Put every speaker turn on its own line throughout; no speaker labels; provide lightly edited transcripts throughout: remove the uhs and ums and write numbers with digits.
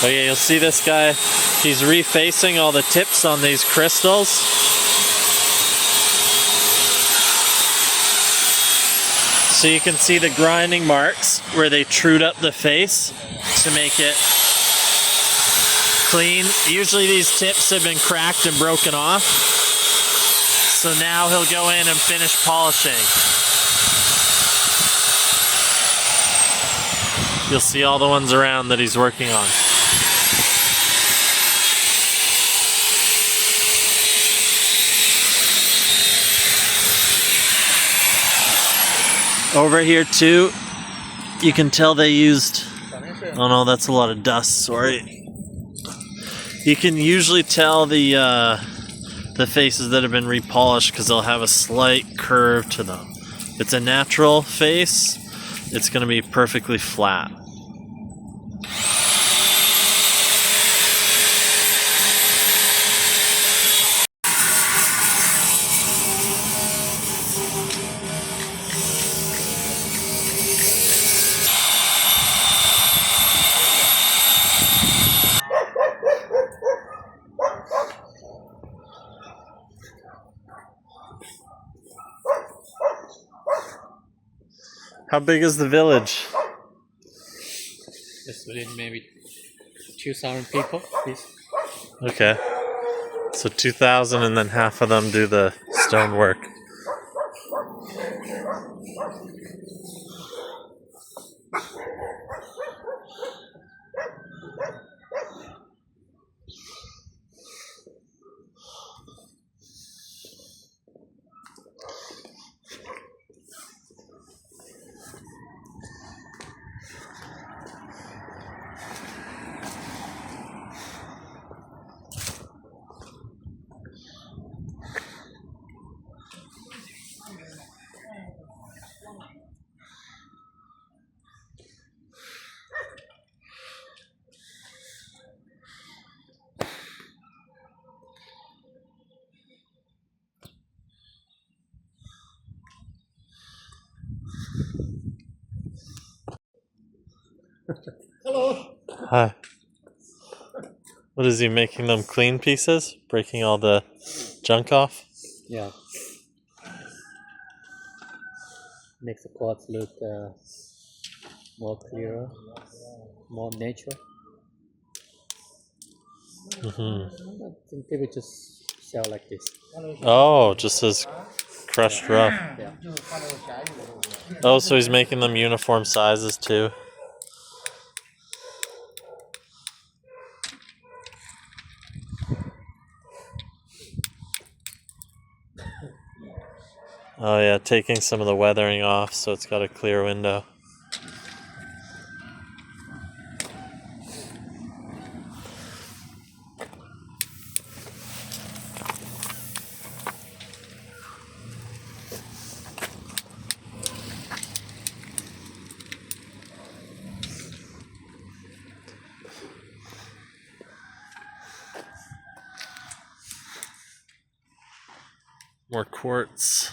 Okay, you'll see this guy, he's refacing all the tips on these crystals. So you can see the grinding marks where they trued up the face to make it clean. Usually these tips have been cracked and broken off. So now he'll go in and finish polishing. You'll see all the ones around that he's working on. Over here too, you can tell they used, oh no, that's a lot of dust, sorry. You can usually tell the faces that have been repolished because they'll have a slight curve to them. If it's a natural face, it's going to be perfectly flat. How big is the village?
Just within maybe 2,000 people, please.
Okay. So 2,000 and then half of them do the stonework.
Hello.
Hi. What is he making them clean pieces? Breaking all the junk off?
Yeah. Makes the cloth look more clearer, more natural.
Mm-hmm.
I think people just sell like this.
Oh, just as crushed rough.
Yeah.
Oh, so he's making them uniform sizes too. Oh yeah, taking some of the weathering off so it's got a clear window. More quartz.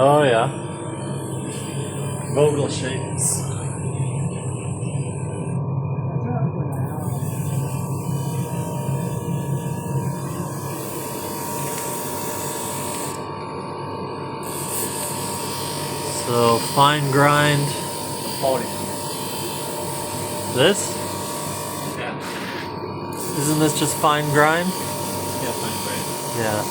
Oh yeah. Vogel shapes. So fine grind.
Polish.
This?
Yeah.
Isn't this just fine grind?
Yeah, fine, great.
Yeah.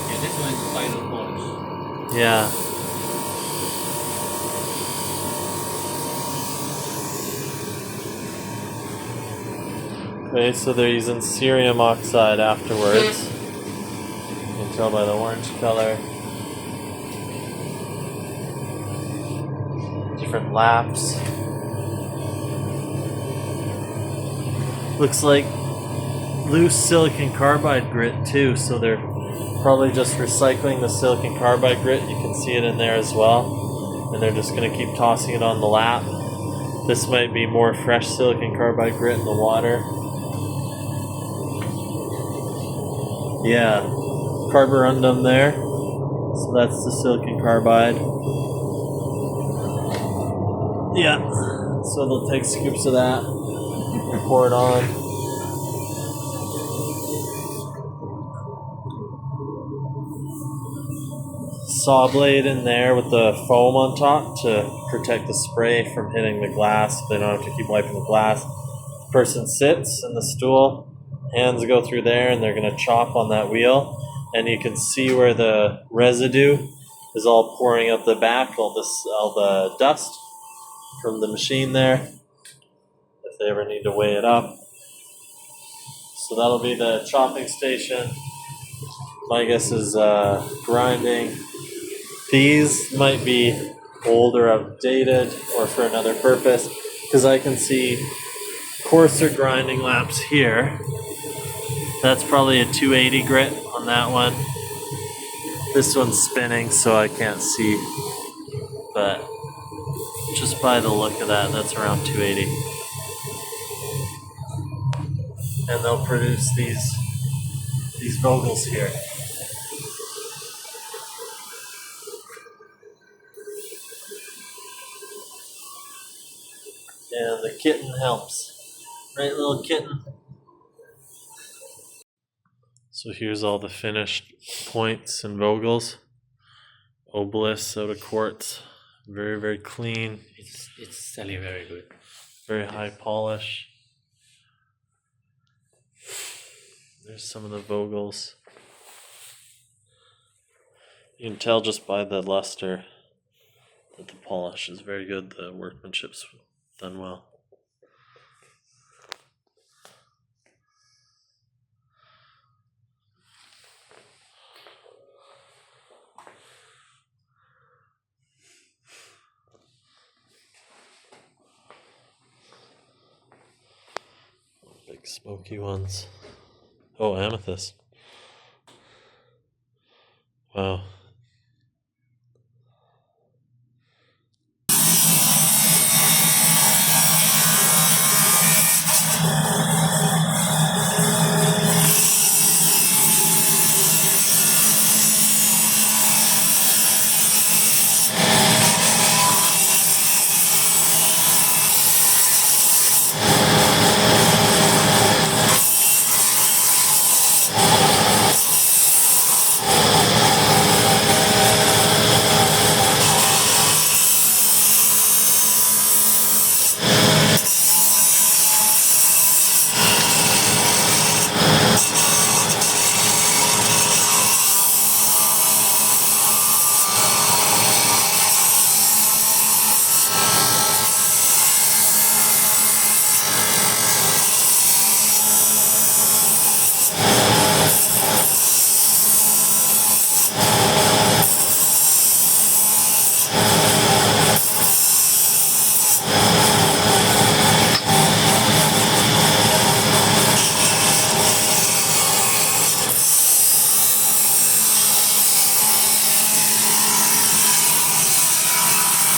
Yeah, this one is final polish.
Yeah. Okay, so they're using cerium oxide afterwards. You can tell by the orange color. Different laps. Looks like loose silicon carbide grit too, so they're probably just recycling the silicon carbide grit. You can see it in there as well. and they're just going to keep tossing it on the lap. This might be more fresh silicon carbide grit in the water. Yeah, carborundum there. So that's the silicon carbide. Yeah, so they'll take scoops of that and pour it on. Saw blade in there with the foam on top to protect the spray from hitting the glass. They don't have to keep wiping the glass. The person sits in the stool, hands go through there, and they're going to chop on that wheel. And you can see where the residue is all pouring out the back, all the dust from the machine there, if they ever need to weigh it up. So that'll be the chopping station. My guess is grinding. These might be old or outdated or for another purpose, because I can see coarser grinding laps here. That's probably a 280 grit on that one. This one's spinning, so I can't see, but just by the look of that, that's around 280. And they'll produce these Vogels here. And the kitten helps. Right, little kitten? So here's all the finished points and Vogels. Obelisks out of quartz. Very, very clean.
It's selling very good.
Very high polish. There's some of the Vogels. You can tell just by the luster that the polish is very good. The workmanship's done well. Big smoky ones. Oh, amethyst. Wow.